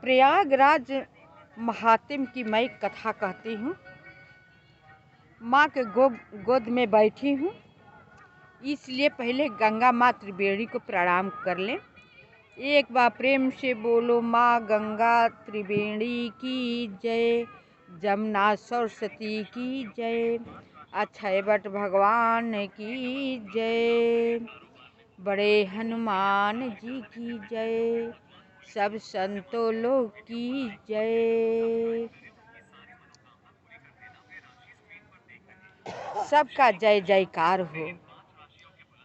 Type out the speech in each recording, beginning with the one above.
प्रयागराज महात्म की मैं कथा कहती हूँ। माँ के गोद में बैठी हूँ, इसलिए पहले गंगा माँ त्रिवेणी को प्रणाम कर लें। एक बार प्रेम से बोलो, माँ गंगा त्रिवेणी की जय, जमुना सरस्वती की जय, अक्षय वट भगवान की जय, बड़े हनुमान जी की जय, सब संतों लोग की जय। सबका जय जयकार हो।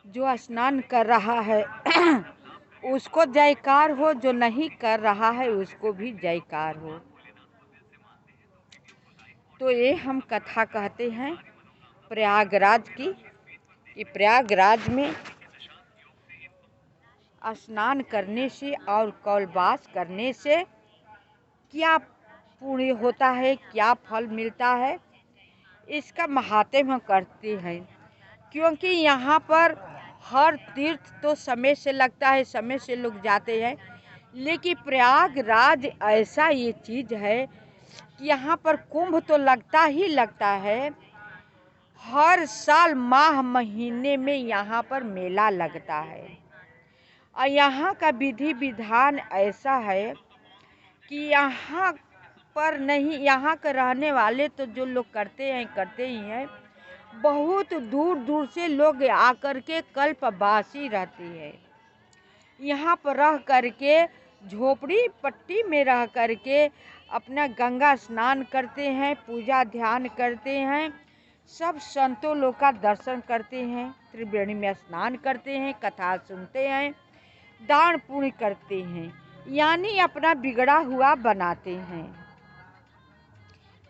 जो स्नान कर रहा है उसको जयकार हो, जो नहीं कर रहा है उसको भी जयकार हो। तो ये हम कथा कहते हैं प्रयागराज की, कि प्रयागराज में स्नान करने से और कौलवास करने से क्या पुण्य होता है, क्या फल मिलता है, इसका महात्म्य हम करते हैं। क्योंकि यहाँ पर हर तीर्थ तो समय से लगता है, समय से लोग जाते हैं, लेकिन प्रयागराज ऐसा ये चीज़ है कि यहाँ पर कुंभ तो लगता ही लगता है। हर साल माह महीने में यहाँ पर मेला लगता है और यहाँ का विधि विधान ऐसा है कि यहाँ पर नहीं, यहाँ के रहने वाले तो जो लोग करते ही हैं। बहुत दूर दूर से लोग आकर के कल्पवासी रहते हैं। यहाँ पर रह करके झोपड़ी पट्टी में रह करके अपना गंगा स्नान करते हैं, पूजा ध्यान करते हैं, सब संतों लोग का दर्शन करते हैं, त्रिवेणी में स्नान करते हैं, कथा सुनते हैं, दान पुण्य करते हैं, यानी अपना बिगड़ा हुआ बनाते हैं।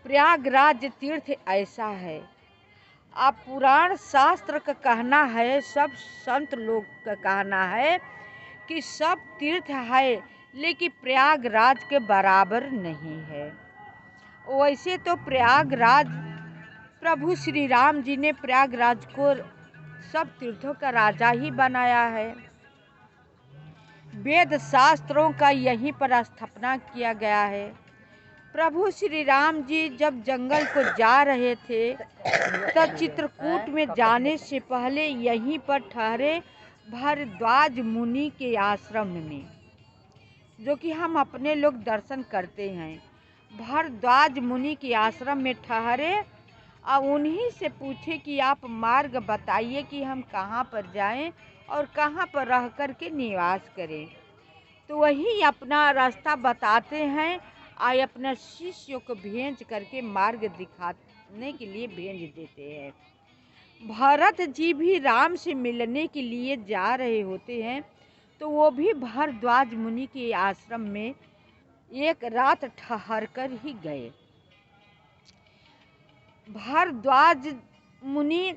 प्रयागराज तीर्थ ऐसा है। अब पुराण शास्त्र का कहना है, सब संत लोग का कहना है कि सब तीर्थ है, लेकिन प्रयागराज के बराबर नहीं है। वैसे तो प्रयागराज प्रभु श्री राम जी ने प्रयागराज को सब तीर्थों का राजा ही बनाया है। वेद शास्त्रों का यहीं पर स्थापना किया गया है। प्रभु श्री राम जी जब जंगल को जा रहे थे तब चित्रकूट में जाने से पहले यहीं पर ठहरे भरद्वाज मुनि के आश्रम में, जो कि हम अपने लोग दर्शन करते हैं। भरद्वाज मुनि के आश्रम में ठहरे और उन्हीं से पूछे कि आप मार्ग बताइए कि हम कहाँ पर जाएं और कहाँ पर रह कर के निवास करें। तो वही अपना रास्ता बताते हैं और अपने शिष्यों को भेज करके मार्ग दिखाने के लिए भेज देते हैं। भरत जी भी राम से मिलने के लिए जा रहे होते हैं, तो वो भी भरद्वाज मुनि के आश्रम में एक रात ठहर कर ही गए। भरद्वाज मुनि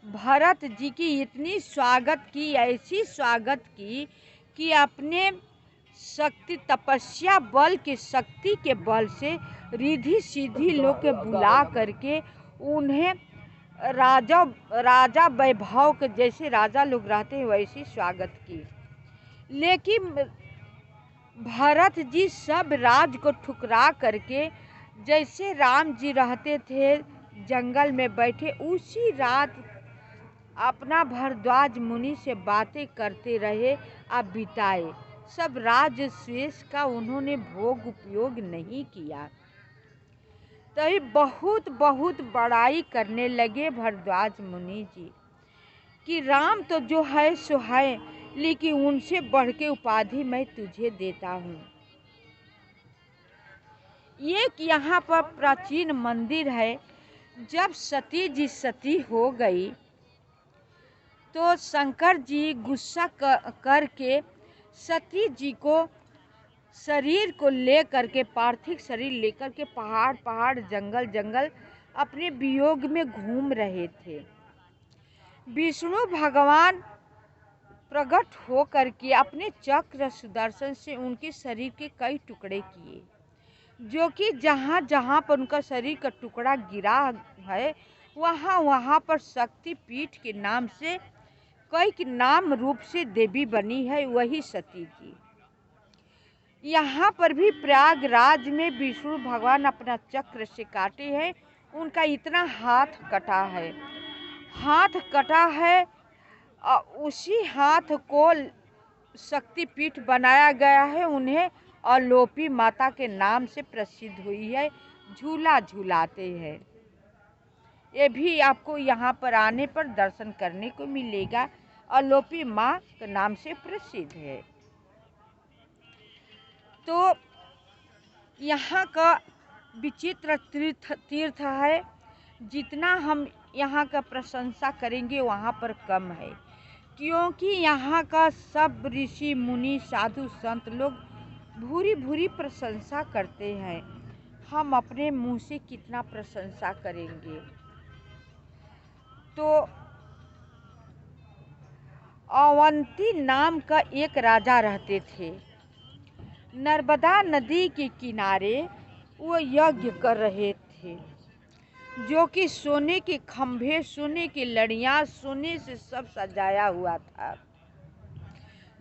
भरत जी की इतनी स्वागत की, ऐसी स्वागत की कि अपने शक्ति तपस्या बल के शक्ति के बल से रिद्धि सिद्धि लोग के बुला करके उन्हें राजा वैभव के जैसे राजा लोग रहते हैं वैसी स्वागत की। लेकिन भरत जी सब राज को ठुकरा करके जैसे राम जी रहते थे जंगल में बैठे, उसी रात अपना भरद्वाज मुनि से बातें करते रहे और बिताए। सब राज शेष का उन्होंने भोग उपयोग नहीं किया। तभी बहुत बहुत बड़ाई करने लगे भरद्वाज मुनि जी कि राम तो जो है सो है, लेकिन उनसे बढ़ के उपाधि मैं तुझे देता हूँ। एक यहाँ पर प्राचीन मंदिर है। जब सती जी सती हो गई तो शंकर जी गुस्सा करके सती जी को शरीर को ले करके, पार्थिव शरीर लेकर के पहाड़ पहाड़ जंगल जंगल अपने वियोग में घूम रहे थे। विष्णु भगवान प्रकट हो करके अपने चक्र सुदर्शन से उनके शरीर के कई टुकड़े किए, जो कि जहाँ जहाँ पर उनका शरीर का टुकड़ा गिरा है वहाँ वहाँ पर शक्ति पीठ के नाम से कई नाम रूप से देवी बनी है, वही सती जी। यहाँ पर भी प्रयागराज में विष्णु भगवान अपना चक्र से काटे हैं। उनका इतना हाथ कटा है, हाथ कटा है। उसी हाथ को शक्तिपीठ बनाया गया है। उन्हें अलोपी माता के नाम से प्रसिद्ध हुई है। झूला झूलाते हैं। ये भी आपको यहाँ पर आने पर दर्शन करने को मिलेगा। अलोपी माँ के नाम से प्रसिद्ध है। तो यहाँ का विचित्र तीर्थ है। जितना हम यहाँ का प्रशंसा करेंगे वहाँ पर कम है, क्योंकि यहाँ का सब ऋषि मुनि साधु संत लोग भूरी भूरी प्रशंसा करते हैं। हम अपने मुंह से कितना प्रशंसा करेंगे। तो अवंती नाम का एक राजा रहते थे। नर्मदा नदी के किनारे वो यज्ञ कर रहे थे, जो कि सोने के खंभे, सोने की लड़ियाँ, सोने से सब सजाया हुआ था।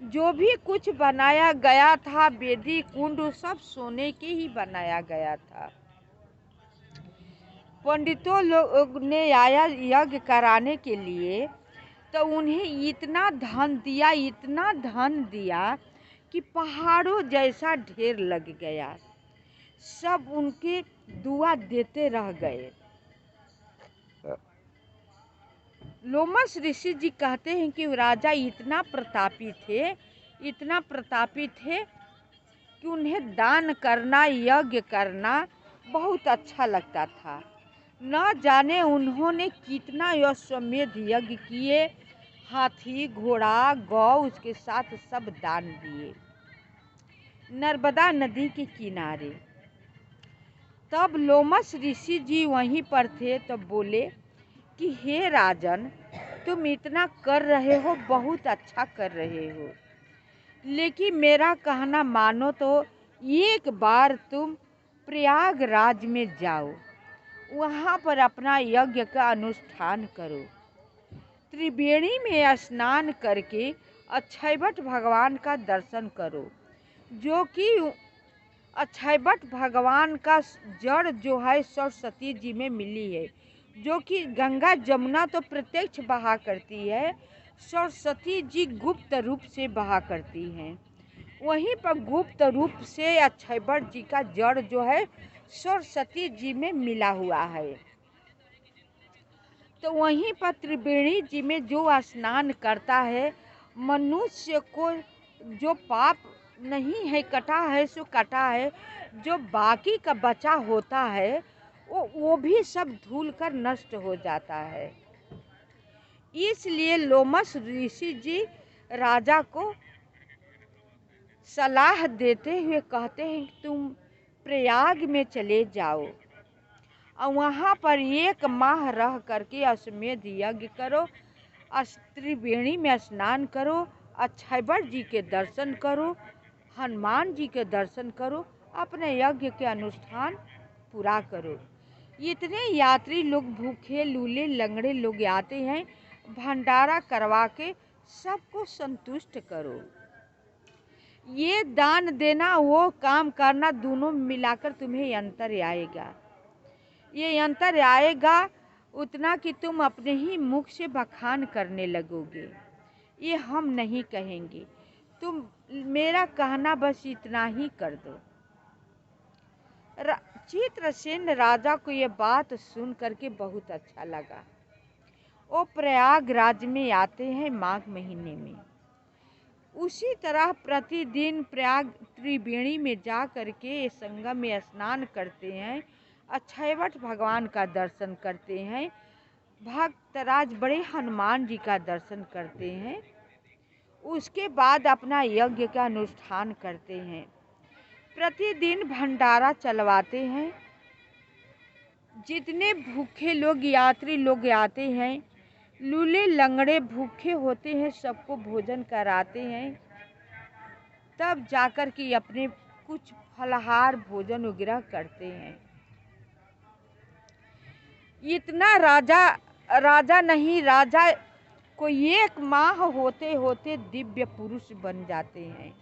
जो भी कुछ बनाया गया था, वेदी कुंड, सब सोने के ही बनाया गया था। पंडितों लोग ने आया यज्ञ कराने के लिए, तो उन्हें इतना धन दिया, इतना धन दिया कि पहाड़ों जैसा ढेर लग गया। सब उनके दुआ देते रह गए। लोमस ऋषि जी कहते हैं कि राजा इतना प्रतापी थे, इतना प्रतापी थे कि उन्हें दान करना, यज्ञ करना बहुत अच्छा लगता था। न जाने उन्होंने कितना अश्वमेध यज्ञ किए। हाथी, घोड़ा, गौ, उसके साथ सब दान दिए नर्मदा नदी के किनारे। तब लोमस ऋषि जी वहीं पर थे, तब बोले कि हे राजन, तुम इतना कर रहे हो, बहुत अच्छा कर रहे हो, लेकिन मेरा कहना मानो तो एक बार तुम प्रयागराज में जाओ, वहाँ पर अपना यज्ञ का अनुष्ठान करो। त्रिवेणी में स्नान करके अक्षयवट भगवान का दर्शन करो, जो कि अक्षयवट भगवान का जड़ जो है सरस्वती जी में मिली है, जो कि गंगा जमुना तो प्रत्यक्ष बहा करती है, सरस्वती जी गुप्त रूप से बहा करती हैं। वहीं पर गुप्त रूप से अक्षयवट जी का जड़ जो है सरस्वती जी में मिला हुआ है। तो वहीं पर त्रिवेणी जी में जो स्नान करता है, मनुष्य को जो पाप नहीं है कटा है सो कटा है, जो बाकी का बचा होता है वो भी सब धूल कर नष्ट हो जाता है। इसलिए लोमस ऋषि जी राजा को सलाह देते हुए कहते हैं कि तुम प्रयाग में चले जाओ और वहाँ पर 1 माह रह करके अश्वमेध यज्ञ करो, त्रिवेणी में स्नान करो, अक्षयवट जी के दर्शन करो, हनुमान जी के दर्शन करो, अपने यज्ञ के अनुष्ठान पूरा करो। इतने यात्री लोग, भूखे लूले लंगड़े लोग आते हैं, भंडारा करवा के सबको संतुष्ट करो। ये दान देना, वो काम करना, दोनों मिलाकर तुम्हें अंतर आएगा। ये अंतर आएगा उतना कि तुम अपने ही मुख से बखान करने लगोगे। ये हम नहीं कहेंगे, तुम मेरा कहना बस इतना ही कर दो। चित्रसेन राजा को ये बात सुन करके बहुत अच्छा लगा। वो प्रयागराज में आते हैं माघ महीने में। उसी तरह प्रतिदिन प्रयाग त्रिवेणी में जा करके संगम में स्नान करते हैं, अक्षयवट भगवान का दर्शन करते हैं, भक्तराज बड़े हनुमान जी का दर्शन करते हैं। उसके बाद अपना यज्ञ का अनुष्ठान करते हैं। प्रतिदिन भंडारा चलवाते हैं। जितने भूखे लोग, यात्री लोग आते हैं, लूले लंगड़े भूखे होते हैं, सबको भोजन कराते हैं। तब जाकर के अपने कुछ फलाहार भोजन वगैरह करते हैं। इतना राजा नहीं, राजा को 1 माह होते होते दिव्य पुरुष बन जाते हैं।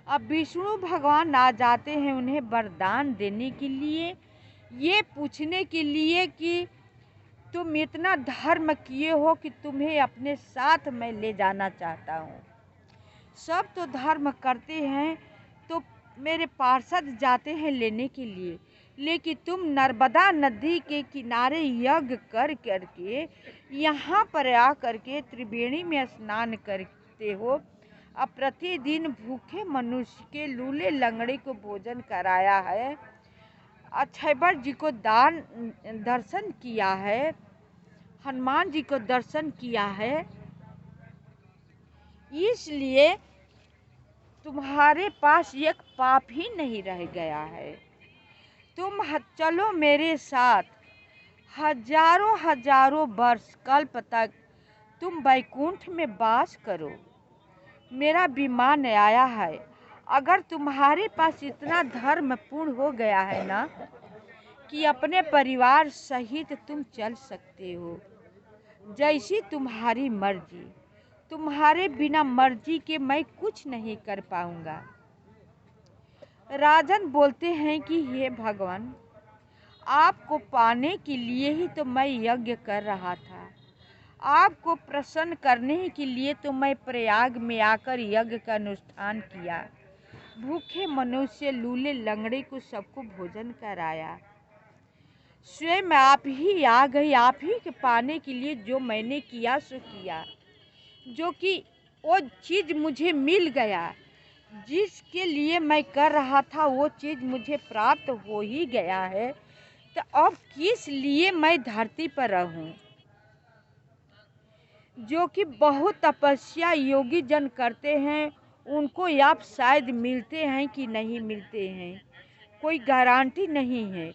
अब विष्णु भगवान आ जाते हैं उन्हें वरदान देने के लिए, ये पूछने के लिए कि तुम इतना धर्म किए हो कि तुम्हें अपने साथ मैं ले जाना चाहता हूँ। सब तो धर्म करते हैं तो मेरे पार्षद जाते हैं लेने के लिए, लेकिन तुम नर्मदा नदी के किनारे यज्ञ कर करके यहाँ पर आ करके त्रिवेणी में स्नान करते हो। अब प्रतिदिन भूखे मनुष्य के लूले लंगड़े को भोजन कराया है, अक्षयवर जी को दान दर्शन किया है, हनुमान जी को दर्शन किया है, इसलिए तुम्हारे पास एक पाप ही नहीं रह गया है। तुम चलो मेरे साथ, हजारों हजारों वर्ष कल्प तक तुम वैकुंठ में वास करो। मेरा विमान आया है, अगर तुम्हारे पास इतना धर्म पूर्ण हो गया है ना कि अपने परिवार सहित तुम चल सकते हो, जैसी तुम्हारी मर्जी। तुम्हारे बिना मर्जी के मैं कुछ नहीं कर पाऊंगा। राजन बोलते हैं कि हे भगवान, आपको पाने के लिए ही तो मैं यज्ञ कर रहा था, आपको प्रसन्न करने के लिए तो मैं प्रयाग में आकर यज्ञ का अनुष्ठान किया, भूखे मनुष्य लूले लंगड़े को सबको भोजन कराया। स्वयं आप ही आ गए, आप ही के पाने के लिए जो मैंने किया सो किया, जो कि वो चीज़ मुझे मिल गया, जिसके लिए मैं कर रहा था वो चीज़ मुझे प्राप्त हो ही गया है, तो अब किस लिए मैं धरती पर रहूं। जो कि बहुत तपस्या योगी जन करते हैं, उनको आप शायद मिलते हैं कि नहीं मिलते हैं, कोई गारंटी नहीं है।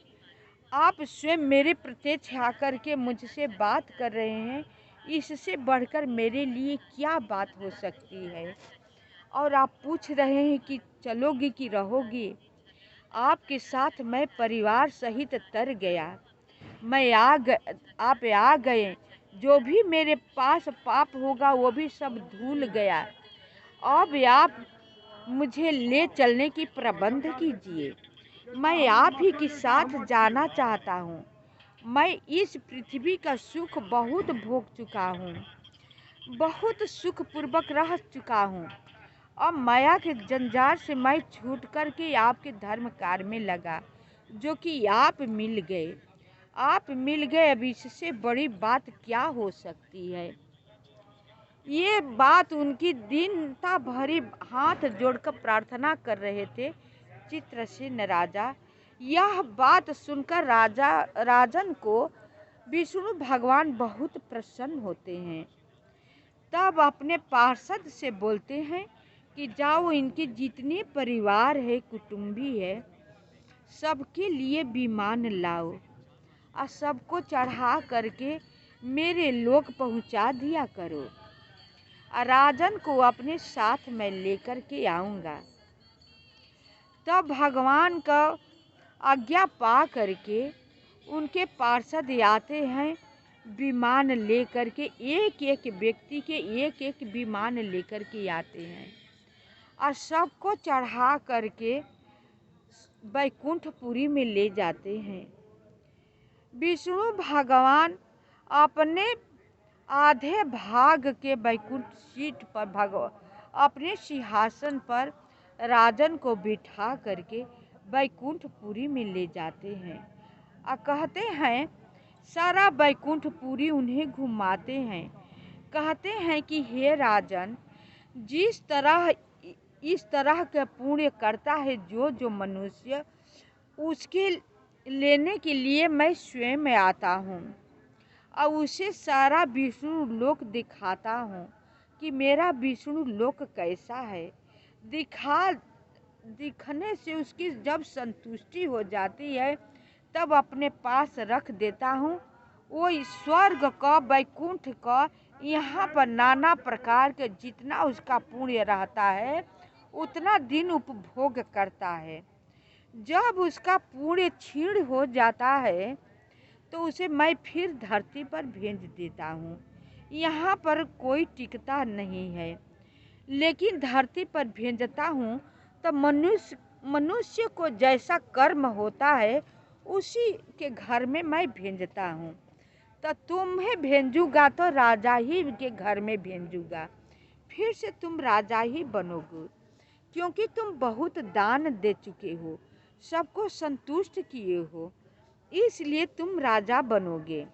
आप स्वयं मेरे प्रत्यक्ष आकर के मुझसे बात कर रहे हैं, इससे बढ़कर मेरे लिए क्या बात हो सकती है। और आप पूछ रहे हैं कि चलोगी कि रहोगी। आपके साथ मैं परिवार सहित तर गया, आप आ गए, जो भी मेरे पास पाप होगा वो भी सब धुल गया। अब आप मुझे ले चलने की प्रबंध कीजिए, मैं आप ही के साथ जाना चाहता हूँ। मैं इस पृथ्वी का सुख बहुत भोग चुका हूँ, बहुत सुखपूर्वक रह चुका हूँ। अब माया के जंजाल से मैं छूट करके आपके धर्म कार्य में लगा, जो कि आप मिल गए। आप मिल गए, अब इससे बड़ी बात क्या हो सकती है। ये बात उनकी दीनता भरी हाथ जोड़कर प्रार्थना कर रहे थे चित्रसेन राजा। यह बात सुनकर राजन को विष्णु भगवान बहुत प्रसन्न होते हैं। तब अपने पार्षद से बोलते हैं कि जाओ, इनके जितने परिवार है, कुटुंबी है, सबके लिए विमान लाओ और सबको चढ़ा करके मेरे लोक पहुंचा दिया करो। राजन को अपने साथ मैं लेकर के आऊँगा। तब भगवान का आज्ञा पा करके उनके पार्षद आते हैं, विमान लेकर के, एक एक व्यक्ति के एक एक विमान लेकर के आते हैं और सबको चढ़ा करके वैकुंठपुरी में ले जाते हैं। विष्णु भगवान अपने आधे भाग के वैकुंठ सीट पर अपने सिंहासन पर राजन को बिठा करके वैकुंठपुरी में ले जाते हैं और कहते हैं, सारा वैकुंठपुरी उन्हें घुमाते हैं। कहते हैं कि हे राजन, इस तरह के पुण्य करता है जो मनुष्य, उसके लेने के लिए मैं स्वयं आता हूँ और उसे सारा विष्णु लोक दिखाता हूँ कि मेरा विष्णु लोक कैसा है। दिखने से उसकी जब संतुष्टि हो जाती है, तब अपने पास रख देता हूँ। वो स्वर्ग का, वैकुंठ का, यहाँ पर नाना प्रकार के जितना उसका पुण्य रहता है उतना दिन उपभोग करता है। जब उसका पुण्य क्षीण हो जाता है तो उसे मैं फिर धरती पर भेज देता हूँ। यहाँ पर कोई टिकता नहीं है, लेकिन धरती पर भेजता हूँ तो मनुष्य को जैसा कर्म होता है उसी के घर में मैं भेजता हूँ। तो तुम्हें भेजूंगा तो राजा ही के घर में भेजूंगा, फिर से तुम राजा ही बनोगे, क्योंकि तुम बहुत दान दे चुके हो, सबको संतुष्ट किए हो, इसलिए तुम राजा बनोगे।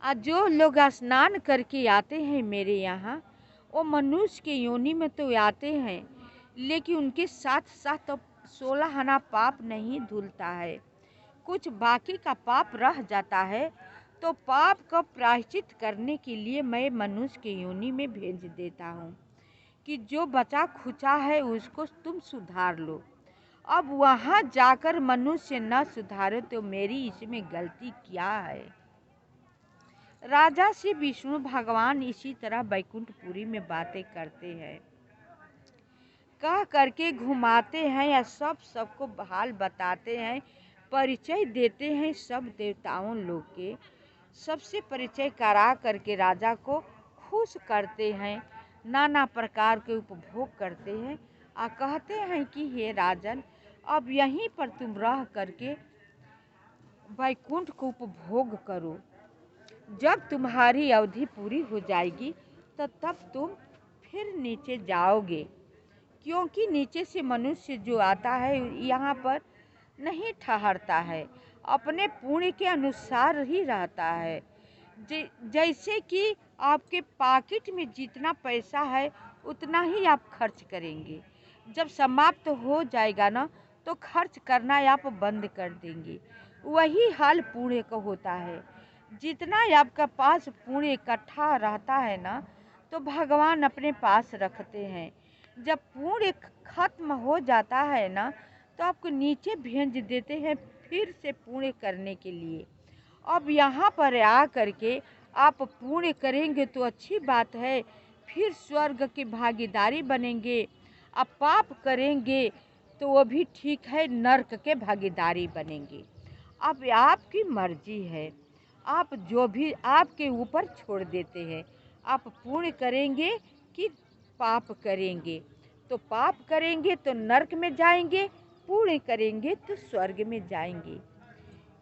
जो लोग स्नान करके आते हैं मेरे यहाँ, वो मनुष्य के योनि में तो आते हैं, लेकिन उनके साथ साथ तो 16 आना पाप नहीं धुलता है, कुछ बाकी का पाप रह जाता है। तो पाप का प्रायश्चित करने के लिए मैं मनुष्य के योनि में भेज देता हूँ कि जो बचा खुचा है उसको तुम सुधार लो। अब वहाँ जाकर मनुष्य न सुधारे तो मेरी इसमें गलती क्या है। राजा से विष्णु भगवान इसी तरह बैकुंठपुरी में बातें करते हैं, कह करके घुमाते हैं या सबको हाल बताते हैं, परिचय देते हैं सब देवताओं लोग के, सबसे परिचय करा करके राजा को खुश करते हैं, नाना प्रकार के उपभोग करते हैं और कहते हैं कि हे राजन, अब यहीं पर तुम रह करके वैकुंठ को उपभोग करो। जब तुम्हारी अवधि पूरी हो जाएगी तो तब तुम फिर नीचे जाओगे, क्योंकि नीचे से मनुष्य जो आता है यहाँ पर नहीं ठहरता है, अपने पुण्य के अनुसार ही रहता है। जैसे कि आपके पॉकेट में जितना पैसा है उतना ही आप खर्च करेंगे, जब समाप्त हो जाएगा ना तो खर्च करना आप बंद कर देंगे। वही हाल पुण्य का होता है, जितना आपका पास पुण्य इकट्ठा रहता है ना तो भगवान अपने पास रखते हैं। जब पुण्य खत्म हो जाता है ना तो आपको नीचे भेज देते हैं फिर से पुण्य करने के लिए। अब यहाँ पर आ करके आप पुण्य करेंगे तो अच्छी बात है, फिर स्वर्ग की भागीदारी बनेंगे। आप पाप करेंगे तो वो भी ठीक है, नरक के भागीदारी बनेंगे। अब आपकी मर्जी है, आप जो भी आपके ऊपर छोड़ देते हैं, आप पुण्य करेंगे कि पाप करेंगे। तो पाप करेंगे तो नरक में जाएंगे, पुण्य करेंगे तो स्वर्ग में जाएंगे।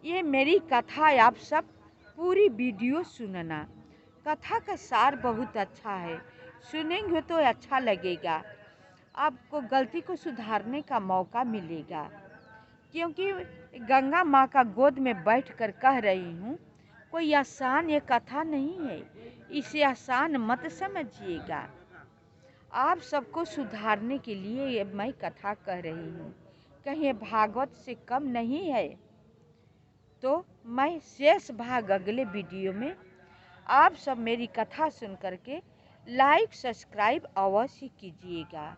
ये मेरी कथा आप सब पूरी वीडियो सुनना। कथा का सार बहुत अच्छा है, सुनेंगे तो अच्छा लगेगा, आपको गलती को सुधारने का मौका मिलेगा। क्योंकि गंगा माँ का गोद में बैठकर कह रही हूँ, कोई आसान ये कथा नहीं है, इसे आसान मत समझिएगा। आप सबको सुधारने के लिए ये मैं कथा कह रही हूँ, कहीं भागवत से कम नहीं है। तो मैं शेष भाग अगले वीडियो में, आप सब मेरी कथा सुन करके लाइक सब्सक्राइब अवश्य कीजिएगा।